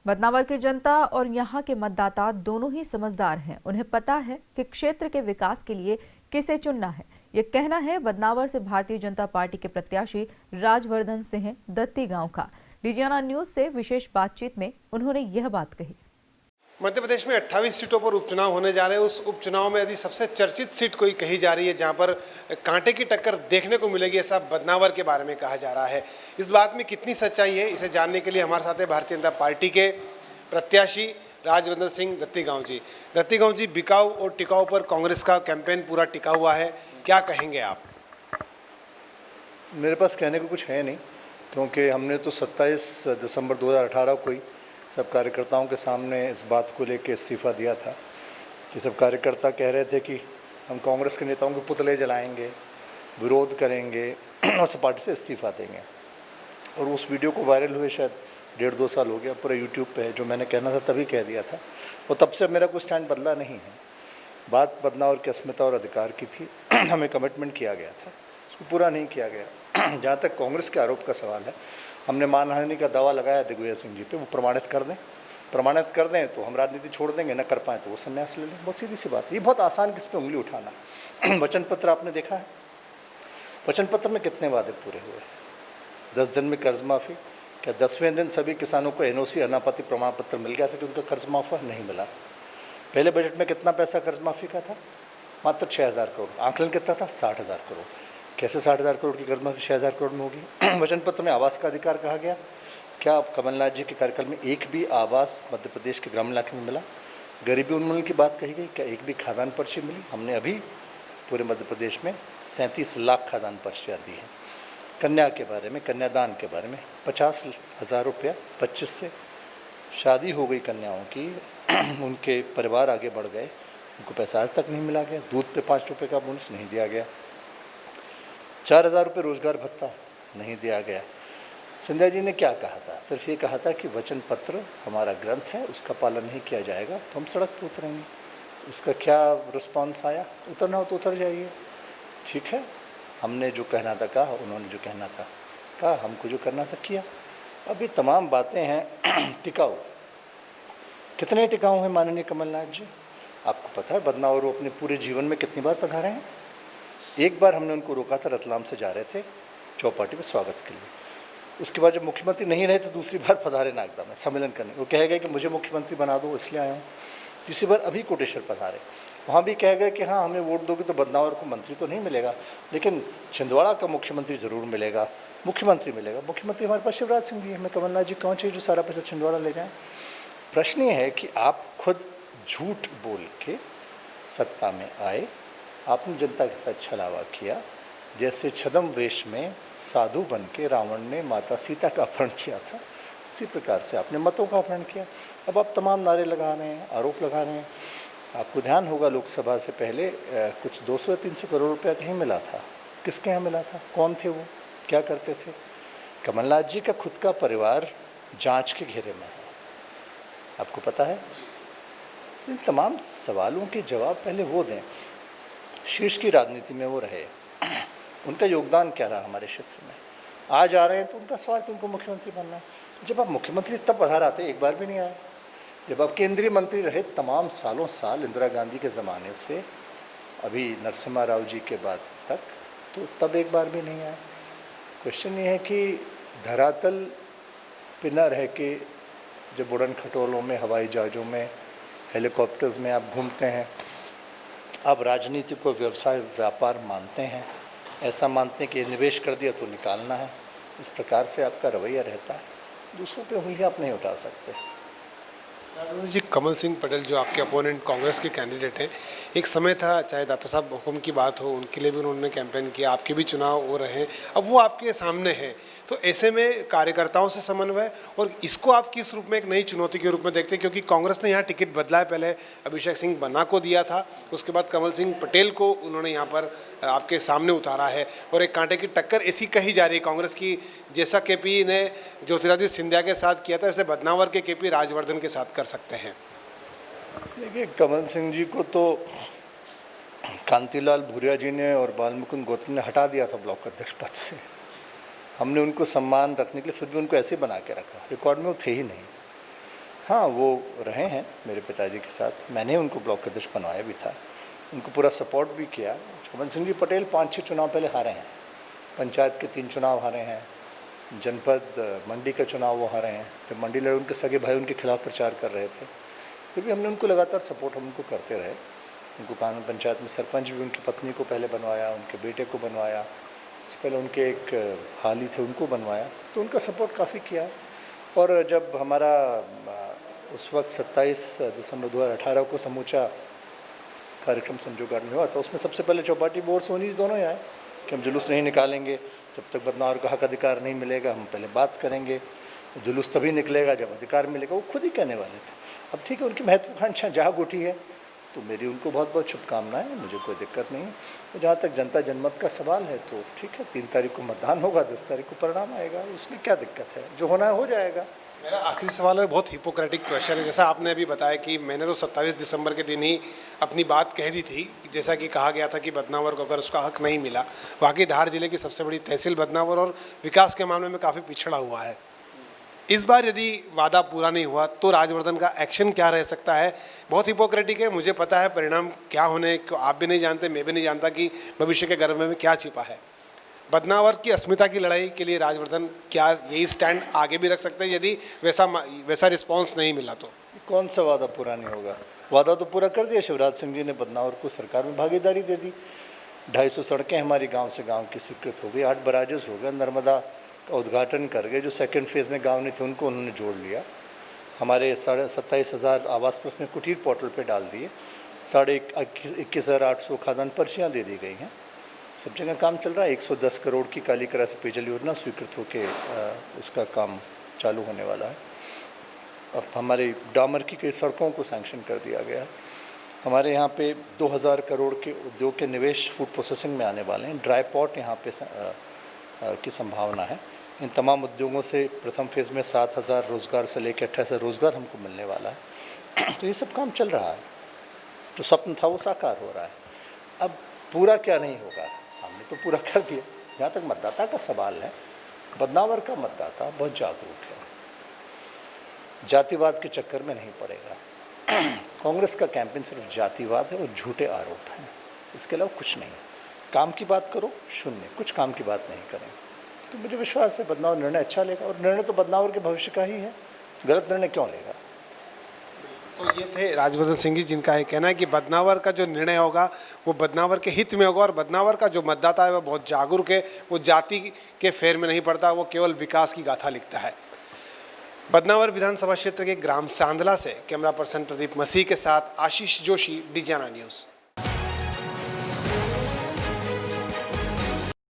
बदनावर की जनता और यहाँ के मतदाता दोनों ही समझदार हैं। उन्हें पता है कि क्षेत्र के विकास के लिए किसे चुनना है। ये कहना है बदनावर से भारतीय जनता पार्टी के प्रत्याशी राजवर्धन सिंह दत्ती गांव का। लीजियाना न्यूज से विशेष बातचीत में उन्होंने यह बात कही। मध्य प्रदेश में 28 सीटों पर उपचुनाव होने जा रहे हैं। उस उपचुनाव में यदि सबसे चर्चित सीट कोई कही जा रही है जहां पर कांटे की टक्कर देखने को मिलेगी, ऐसा बदनावर के बारे में कहा जा रहा है। इस बात में कितनी सच्चाई है, इसे जानने के लिए हमारे साथ है भारतीय जनता पार्टी के प्रत्याशी राजवर्धन सिंह दत्ती गाँव जी। दत्ती गाँव जी, बिकाऊ और टिकाऊ पर कांग्रेस का कैंपेन पूरा टिका हुआ है, क्या कहेंगे आप? मेरे पास कहने को कुछ है नहीं, क्योंकि हमने तो 27 दिसंबर 2018 को ही सब कार्यकर्ताओं के सामने इस बात को लेकर इस्तीफ़ा दिया था कि सब कार्यकर्ता कह रहे थे कि हम कांग्रेस के नेताओं के पुतले जलाएंगे, विरोध करेंगे और सब पार्टी से इस्तीफ़ा देंगे। और उस वीडियो को वायरल हुए शायद 1.5-2 साल हो गया, पूरा यूट्यूब पे है। जो मैंने कहना था तभी कह दिया था, और तब से मेरा कोई स्टैंड बदला नहीं है। बात बदनावर की अस्मिता और अधिकार की थी। हमें कमिटमेंट किया गया था, उसको पूरा नहीं किया गया। जहाँ तक कांग्रेस के आरोप का सवाल है, हमने मानहानि का दावा लगाया दिग्विजय सिंह जी पे, वो प्रमाणित कर दें तो हम राजनीति छोड़ देंगे, न कर पाएँ तो वो संन्यास ले लें। बहुत सीधी सी बात है, ये बहुत आसान किस पे उंगली उठाना। वचन पत्र आपने देखा है, वचन पत्र में कितने वादे पूरे हुए? 10 दिन में कर्ज माफ़ी, क्या 10वें दिन सभी किसानों को NOC अनापत्ति प्रमाण पत्र मिल गया था कि उनका कर्ज माफ़ नहीं मिला? पहले बजट में कितना पैसा कर्ज माफ़ी का था? मात्र 6,000 करोड़। आंकलन कितना था? 60,000 करोड़। कैसे 60,000 करोड़ की कर्ज माफ़ी 6,000 करोड़ में होगी? वचन पत्र में आवास का अधिकार कहा गया, क्या कमलनाथ जी के कार्यकाल में एक भी आवास मध्य प्रदेश के ग्रामीण इलाके में मिला? गरीबी उन्मूलन की बात कही गई, क्या एक भी खाद्यान्न पर्ची मिली? हमने अभी पूरे मध्य प्रदेश में 37 लाख खाद्यान्न पर्चियाँ दी हैं। कन्या के बारे में, कन्यादान के बारे में 50,000 रुपया 25 से शादी हो गई कन्याओं की, उनके परिवार आगे बढ़ गए, उनको पैसा आज तक नहीं मिला गया। दूध पे 5 रुपये का बोनस नहीं दिया गया। 4,000 रुपये रोजगार भत्ता नहीं दिया गया। सिंधिया जी ने क्या कहा था? सिर्फ ये कहा था कि वचन पत्र हमारा ग्रंथ है, उसका पालन नहीं किया जाएगा तो हम सड़क पर उतरेंगे। उसका क्या रिस्पॉन्स आया? उतरना हो तो उतर जाइए, ठीक है। हमने जो कहना था कहा, उन्होंने जो कहना था कहा, हमको जो करना था किया। अब ये तमाम बातें हैं टिकाऊ। कितने टिकाऊ हैं माननीय कमलनाथ जी? आपको पता है बदनावर वो अपने पूरे जीवन में कितनी बार पधारे हैं? एक बार हमने उनको रोका था, रतलाम से जा रहे थे चौपाटी पे स्वागत के लिए। उसके बाद जब मुख्यमंत्री नहीं रहे तो दूसरी बार पधारे नागदा में सम्मेलन करने। वो कह गए कि मुझे मुख्यमंत्री बना दो, इसलिए आया हूँ। तीसरी बार अभी कोटेश्वर पधारे, वहाँ भी कह गए कि हाँ हमें वोट दोगे तो बदनावर को मंत्री तो नहीं मिलेगा, लेकिन छिंदवाड़ा का मुख्यमंत्री ज़रूर मिलेगा, मुख्यमंत्री मिलेगा। मुख्यमंत्री हमारे पास शिवराज सिंह जी, हमें कमलनाथ जी कौन चाहिए जो सारा पैसा छिंदवाड़ा ले जाएँ? प्रश्न ये है कि आप खुद झूठ बोल के सत्ता में आए, आपने जनता के साथ छलावा किया। जैसे छद्म वेश में साधु बन के रावण ने माता सीता का अपहरण किया था, उसी प्रकार से आपने मतों का अपहरण किया। अब आप तमाम नारे लगा रहे हैं, आरोप लगा रहे हैं। आपको ध्यान होगा लोकसभा से पहले कुछ 200-300 करोड़ रुपया कहीं मिला था। किसके यहाँ मिला था? कौन थे वो? क्या करते थे? कमलनाथ जी का खुद का परिवार जांच के घेरे में है, आपको पता है। इन तमाम सवालों के जवाब पहले वो दें। शीर्ष की राजनीति में वो रहे, उनका योगदान क्या रहा हमारे क्षेत्र में? आज आ रहे हैं तो उनका स्वार्थ, उनको मुख्यमंत्री बनना है। जब आप मुख्यमंत्री तब पधार आते, एक बार भी नहीं आए। जब आप केंद्रीय मंत्री रहे तमाम सालों साल, इंदिरा गांधी के ज़माने से अभी नरसिम्हा राव जी के बाद तक, तो तब एक बार भी नहीं आए। क्वेश्चन ये है कि धरातल पे न रह के जब उड़न खटोलों में, हवाई जहाज़ों में, हेलीकॉप्टर्स में आप घूमते हैं, आप राजनीति को व्यवसाय व्यापार मानते हैं, ऐसा मानते हैं कि निवेश कर दिया तो निकालना है, इस प्रकार से आपका रवैया रहता है। दूसरों पे उंगलियां आप नहीं उठा सकते। राजवर्धन जी, कमल सिंह पटेल जो आपके अपोनेंट कांग्रेस के कैंडिडेट हैं, एक समय था चाहे दाता साहब हुकुम की बात हो, उनके लिए भी उन्होंने कैंपेन किया, आपके भी चुनाव हो रहे हैं, अब वो आपके सामने हैं, तो ऐसे में कार्यकर्ताओं से समन्वय, और इसको आप किस रूप में एक नई चुनौती के रूप में देखते हैं? क्योंकि कांग्रेस ने यहाँ टिकट बदला है, पहले अभिषेक सिंह बन्ना को दिया था, उसके बाद कमल सिंह पटेल को उन्होंने यहाँ पर आपके सामने उतारा है, और एक कांटे की टक्कर ऐसी कही जा रही है कांग्रेस की, जैसा केपी ने ज्योतिरादित्य सिंधिया के साथ किया था, वैसे बदनावर के केपी राजवर्धन के साथ कर सकते हैं। देखिए, कमल सिंह जी को तो कांतिलाल भूरिया जी ने और बालमुकुंद गौतम ने हटा दिया था ब्लॉक अध्यक्ष पद से। हमने उनको सम्मान रखने के लिए फिर भी उनको ऐसे बना के रखा, रिकॉर्ड में वो थे ही नहीं। हाँ, वो रहे हैं मेरे पिताजी के साथ। मैंने उनको ब्लॉक अध्यक्ष बनवाया भी था, उनको पूरा सपोर्ट भी किया। कमल सिंह जी पटेल 5-6 चुनाव पहले हारे हैं, पंचायत के 3 चुनाव हारे हैं, जनपद मंडी का चुनाव वो हारे हैं। जब मंडी लड़े उनके सगे भाई उनके खिलाफ प्रचार कर रहे थे, फिर भी हमने उनको लगातार सपोर्ट हम उनको करते रहे। उनको कानून पंचायत में सरपंच भी उनकी पत्नी को पहले बनवाया, उनके बेटे को बनवाया, उससे पहले उनके एक हाली थे उनको बनवाया, तो उनका सपोर्ट काफ़ी किया। और जब हमारा उस वक्त 27 दिसंबर 2018 को समूचा कार्यक्रम संजू गार्डन में हुआ, तो उसमें सबसे पहले चौपाटी बोर्ड सोनी जी दोनों ही आए कि हम जुलूस नहीं निकालेंगे जब तक बदनावर का हक अधिकार नहीं मिलेगा, हम पहले बात करेंगे। जुलूस तभी निकलेगा जब अधिकार मिलेगा, वो खुद ही कहने वाले थे। अब ठीक है, उनकी महत्वाकांक्षा जाग उठी है, तो मेरी उनको बहुत बहुत शुभकामनाएं, मुझे कोई दिक्कत नहीं है। तो जहाँ तक जनता जनमत का सवाल है, तो ठीक है, 3 तारीख को मतदान होगा, 10 तारीख को परिणाम आएगा, उसमें क्या दिक्कत है, जो होना है हो जाएगा। मेरा आखिरी सवाल है, बहुत हिपोक्रेटिक क्वेश्चन है। जैसा आपने अभी बताया कि मैंने तो 27 दिसंबर के दिन ही अपनी बात कह दी थी, जैसा कि कहा गया था कि बदनावर को अगर उसका हक नहीं मिला, वाकई धार जिले की सबसे बड़ी तहसील बदनावर और विकास के मामले में काफ़ी पिछड़ा हुआ है। इस बार यदि वादा पूरा नहीं हुआ तो राजवर्धन का एक्शन क्या रह सकता है? बहुत हिपोक्रेटिक है, मुझे पता है परिणाम क्या होने, आप भी नहीं जानते, मैं भी नहीं जानता कि भविष्य के गर्भ में क्या छिपा है। बदनावर की अस्मिता की लड़ाई के लिए राजवर्धन क्या यही स्टैंड आगे भी रख सकते हैं यदि वैसा रिस्पॉन्स नहीं मिला तो? कौन सा वादा पूरा नहीं होगा? वादा तो पूरा कर दिया शिवराज सिंह जी ने, बदनावर को सरकार में भागीदारी दे दी। 250 सड़कें हमारी गांव से गांव की स्वीकृत हो गई, 8 बराजेस हो गए, नर्मदा का उद्घाटन कर गए, जो सेकंड फेज़ में गांव नहीं थे उनको उन्होंने जोड़ लिया। हमारे 27,500 आवास पर उसने कुटीर पोर्टल पे डाल दिए, 21,800 खाद्यान्न पर्चियाँ दे दी गई हैं, सब जगह काम चल रहा है। 110 करोड़ की कालीकरा से पेयजल योजना स्वीकृत होकर उसका काम चालू होने वाला है। अब हमारे डामर की कई सड़कों को सैंक्शन कर दिया गया है। हमारे यहाँ पे 2000 करोड़ के उद्योग के निवेश फूड प्रोसेसिंग में आने वाले हैं। ड्राई पॉट यहाँ पे की संभावना है। इन तमाम उद्योगों से प्रथम फेज़ में 7,000 रोज़गार से लेकर 28,000 रोज़गार हमको मिलने वाला है। तो ये सब काम चल रहा है, जो स्वप्न था वो साकार हो रहा है। अब पूरा क्या नहीं होगा, हमने तो पूरा कर दिया। जहाँ तक मतदाता का सवाल है, बदनावर का मतदाता बहुत जागरूक है, जातिवाद के चक्कर में नहीं पड़ेगा। कांग्रेस का कैंपेन सिर्फ जातिवाद है और झूठे आरोप हैं, इसके अलावा कुछ नहीं। काम की बात करो, शून्य, कुछ काम की बात नहीं करें। तो मुझे विश्वास है बदनावर निर्णय अच्छा लेगा, और निर्णय तो बदनावर के भविष्य का ही है, गलत निर्णय क्यों लेगा। तो ये थे राजवर्धन सिंह जी, जिनका ये कहना है कि बदनावर का जो निर्णय होगा वो बदनावर के हित में होगा, और बदनावर का जो मतदाता है वह बहुत जागरूक है, वो जाति के फेर में नहीं पड़ता, वो केवल विकास की गाथा लिखता है। बदनावर विधानसभा क्षेत्र के ग्राम सांदला से कैमरा पर्सन प्रदीप मसीह के साथ आशीष जोशी, डिजाना न्यूज़।